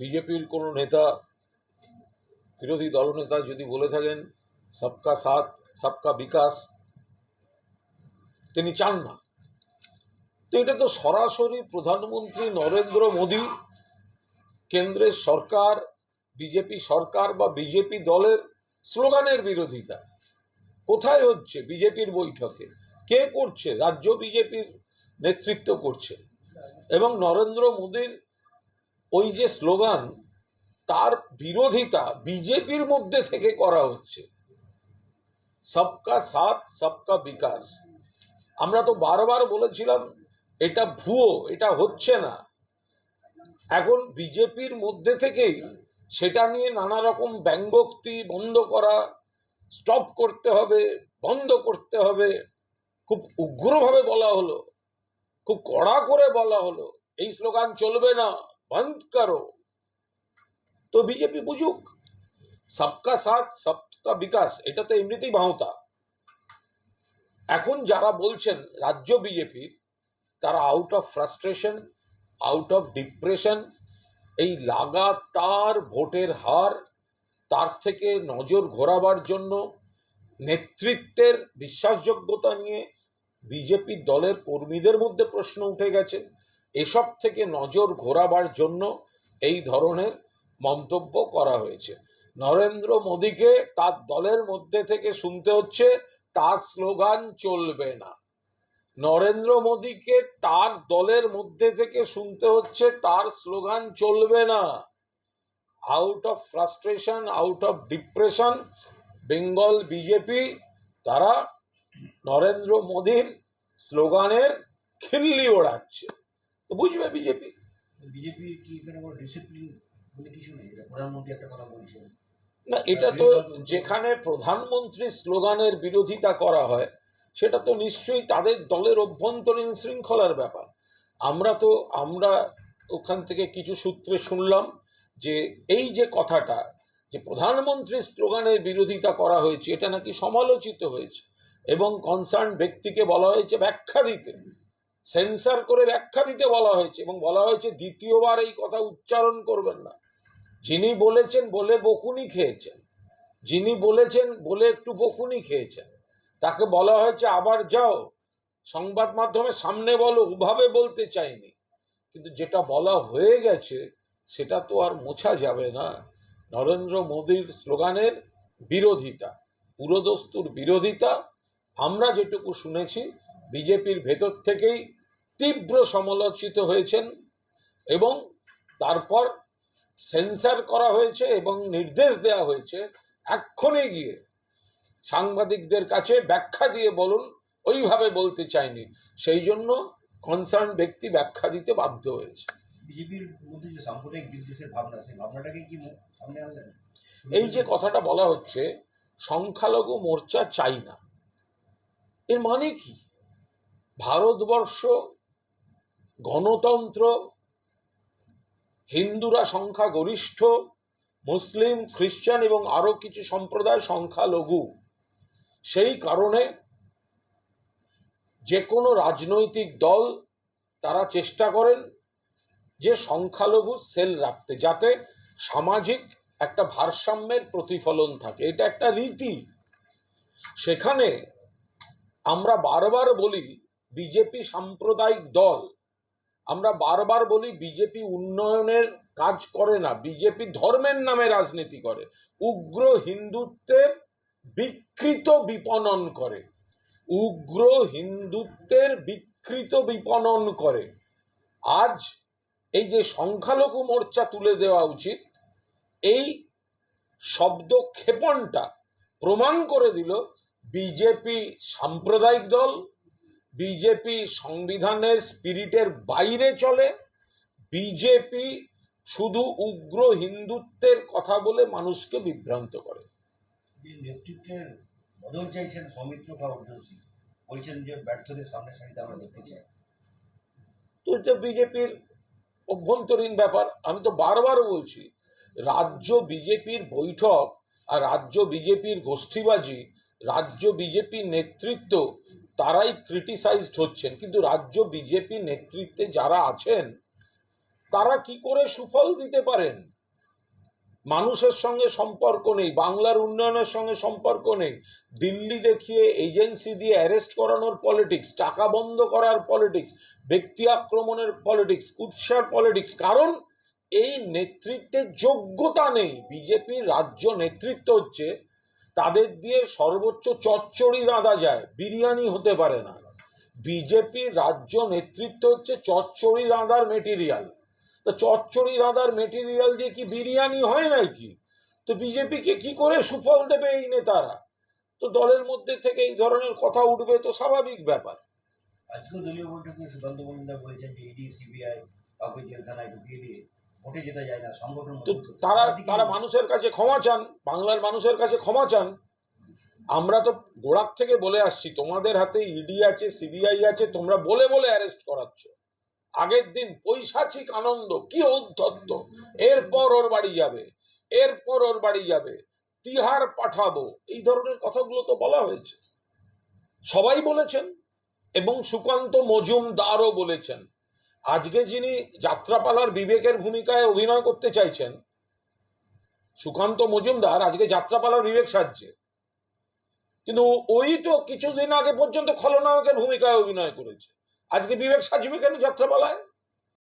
বিজেপির কোনো নেতা, বিরোধী দলনেতা যদি বলে থাকেন সবকা সাথ সবকা বিকাশ, তিনি চান না। তো এটা তো সরাসরি প্রধানমন্ত্রী নরেন্দ্র মোদী, কেন্দ্রের সরকার, বিজেপি সরকার বা বিজেপি দলের স্লোগানের বিরোধিতা। কোথায় হচ্ছে? বিজেপির বৈঠকে। কে করছে? রাজ্য বিজেপির নেতৃত্ব করছে। এবং নরেন্দ্র মোদীর ওই যে স্লোগান, তার বিরোধিতা বিজেপির মধ্যে থেকে করা হচ্ছে। সবকা সাথ সবকা বিকাশ। আমরা তো বারবার বলেছিলাম এটা ভুয়ো, এটা হচ্ছে না। এখন বিজেপির মধ্যে থেকেই সেটা নিয়ে নানা রকম ব্যঙ্গোক্তি বন্ধ করা, স্টপ করতে হবে, বন্ধ করতে হবে, খুব উগ্রভাবে বলা হলো, খুব কড়া করে বলা হলো এই স্লোগান চলবে না, বন্ধ করো। তো বিজেপি বুঝুক, সবকা সাথ সবকা বিকাশ এটা তো এমনিতেই ভাঁওতা। এখন যারা বলছেন রাজ্য বিজেপি, তারা out of frustration, out of depression, এই লাগাতার ভোটের হার, তার থেকে নজর ঘোরাবার জন্য, নেতৃত্বের বিশ্বাসযোগ্যতা নিয়ে বিজেপি দলের কর্মীদের মধ্যে প্রশ্ন উঠে গেছে। এসব থেকে নজর ঘোরাবার জন্য এই ধরনের মন্তব্য করা হয়েছে। নরেন্দ্র মোদীকে তার দলের মধ্যে থেকে শুনতে হচ্ছে তার স্লোগান চলবে না। নরেন্দ্র মোদীকে তার দলের মধ্যে থেকে শুনতে হচ্ছে তার স্লোগান চলবে না। Out of frustration, out of depression, Bengal BJP তারা নরেন্দ্র মোদীর স্লোগানের খিল্লি ওড়াচ্ছে। তো বুঝবে বিজেপি। বিজেপি কি এখানে কোনো ডিসিপ্লিন বলে কিছু নেই? এটা প্রধানমন্ত্রী একটা কথা বলছেন না, এটা তো যেখানে প্রধানমন্ত্রীর স্লোগানের বিরোধিতা করা হয় সেটা তো নিশ্চয়ই তাদের দলের অভ্যন্তরীণ শৃঙ্খলার ব্যাপার। আমরা ওখান থেকে কিছু সূত্রে শুনলাম যে এই যে কথাটা, যে প্রধানমন্ত্রীর স্লোগানের বিরোধিতা করা হয়েছে, এটা নাকি সমালোচিত হয়েছে এবং কনসার্ন ব্যক্তিকে বলা হয়েছে ব্যাখ্যা দিতে, সেন্সার করে ব্যাখ্যা দিতে বলা হয়েছে, এবং বলা হয়েছে দ্বিতীয়বার এই কথা উচ্চারণ করবেন না। যিনি বলেছেন বলে বকুনি খেয়েছেন, যিনি বলেছেন বলে একটু বকুনি খেয়েছেন, তাকে বলা হয়েছে আবার যাও সংবাদ মাধ্যমের সামনে বলো, ওভাবে বলতে চাইনি। কিন্তু যেটা বলা হয়ে গেছে সেটা তো আর মোছা যাবে না। নরেন্দ্র মোদীর স্লোগানের বিরোধিতা, পুরোদস্তুর বিরোধিতা। আমরা যেটুকু শুনেছি বিজেপির ভেতর থেকেই তীব্র সমালোচিত হয়েছেন এবং তারপর সেন্সার করা হয়েছে এবং নির্দেশ দেওয়া হয়েছে এক্ষুনি গিয়ে সাংবাদিকদের কাছে ব্যাখ্যা দিয়ে বলুন, ওইভাবে বলতে চাইনি। সেই জন্য কনসার্ন ব্যক্তি ব্যাখ্যা দিতে বাধ্য হয়েছে। বিজেপির মধ্যে যে সাম্প্রদায়িক বিদ্বেষের ভাবনা, সেই ভাবনাটাকে কি সামনে আনলেন? এই যে কথাটা বলা হচ্ছে সংখ্যালঘু মোর্চা চাই না, এর মানে কি? ভারতবর্ষ গণতন্ত্র, হিন্দুরা সংখ্যাগরিষ্ঠ, মুসলিম, খ্রিস্টান এবং আরো কিছু সম্প্রদায় সংখ্যালঘু। সেই কারণে যে কোনো রাজনৈতিক দল তারা চেষ্টা করেন যে সংখ্যালঘু সেল রাখতে, যাতে সামাজিক একটা ভারসাম্যের প্রতিফলন থাকে। এটা একটা রীতি। সেখানে আমরা বারবার বলি বিজেপি সাম্প্রদায়িক দল, আমরা বারবার বলি বিজেপি উন্নয়নের কাজ করে না, বিজেপি ধর্মের নামে রাজনীতি করে, উগ্র হিন্দুত্বের বিকৃত বিপণন করে, উগ্র হিন্দুত্বের বিকৃত বিপণন করে। আজ এই যে সংখ্যালঘু মোর্চা তুলে দেওয়া উচিত, এই শব্দ ক্ষেপণটা প্রমাণ করে দিল বিজেপি সাম্প্রদায়িক দল, বিজেপি সংবিধানের স্পিরিটের বাইরে চলে, বিজেপি শুধু উগ্র হিন্দুত্বের কথা বলে মানুষকে বিভ্রান্ত করে। নেতৃত্বের বদল চাইছেন সৌমিত্র খাঁ অর্জুন, বলছেন যে ব্যর্থদের সামনে সারিতে আমরা দেখতে চাই। তো এটা বিজেপির অভ্যন্তরীণ ব্যাপার। আমি তো বারবার বলছি রাজ্য বিজেপির বৈঠক আর রাজ্য বিজেপির গোষ্ঠীবাজি, রাজ্য বিজেপির নেতৃত্ব তারাই ক্রিটিসাইজড হচ্ছেন, কিন্তু রাজ্য বিজেপি নেতৃত্বে যারা আছেন তারা কি করে সুফল দিতে পারেন? মানুষের সঙ্গে সম্পর্ক নেই, বাংলার উন্নয়নের সঙ্গে সম্পর্ক নেই, দিল্লি দেখিয়ে এজেন্সি দিয়ে অ্যারেস্ট করানোর পলিটিক্স, টাকা বন্ধ করার পলিটিক্স, ব্যক্তি আক্রমণের পলিটিক্স, কুৎসার পলিটিক্স। কারণ এই নেতৃত্বের যোগ্যতা নেই। বিজেপির রাজ্য নেতৃত্ব হচ্ছে তাদের দিয়ে সর্বোচ্চ চচ্চড়ি রাঁধা যায়, বিরিয়ানি হতে পারে না। বিজেপির রাজ্য নেতৃত্ব হচ্ছে চচ্চড়ি রাঁধার মেটেরিয়াল। তো চচ্চড়ি রাঁধার মেটেরিয়াল দিয়ে কি বিরিয়ানি হয় নাকি? তো বিজেপিকে কি করে সুফল দেবে এই নেতারা? তো দলের মধ্যে থেকে এই ধরনের কথা উঠবে তো স্বাভাবিক ব্যাপার। আজকেও দলীয় বৈঠকে সুকান্ত মজুমদার বলেছেন যে ইডি সিবিআই কাউকে জেলখানায় ঢুকিয়ে দিয়ে ভোটে যেতে যায় না, সংগঠন তো মজবুত হচ্ছে। তারা একদিকে তারা মানুষের কাছে ক্ষমা চান, বাংলার মানুষের কাছে ক্ষমা চান। আমরা তো গোড়ার থেকে বলে আসছি, তোমাদের হাতে ইডি আছে, সিবিআই আছে, তোমরা বলে বলে অ্যারেস্ট করাচ্ছ। আগের দিন পৈশাচিক আনন্দ, কি ঔদ্ধত্য, এরপর ওর বাড়ি যাবে, এরপর ওর বাড়ি যাবে, তিহার পাঠাবো, এই ধরনের কথাগুলো তো বলা হয়েছে, সবাই বলেছেন, এবং সুকান্ত মজুমদারও বলেছেন। আজকে যিনি যাত্রাপালার বিবেকের ভূমিকায় অভিনয় করতে চাইছেন, সুকান্ত মজুমদার আজকে যাত্রাপালার বিবেক সাজছে, কিন্তু ওই তো কিছুদিন আগে পর্যন্ত খলনায়কের ভূমিকায় অভিনয় করেছে। আজকে বিবেক সাজবে কেন যাত্রাপালায়?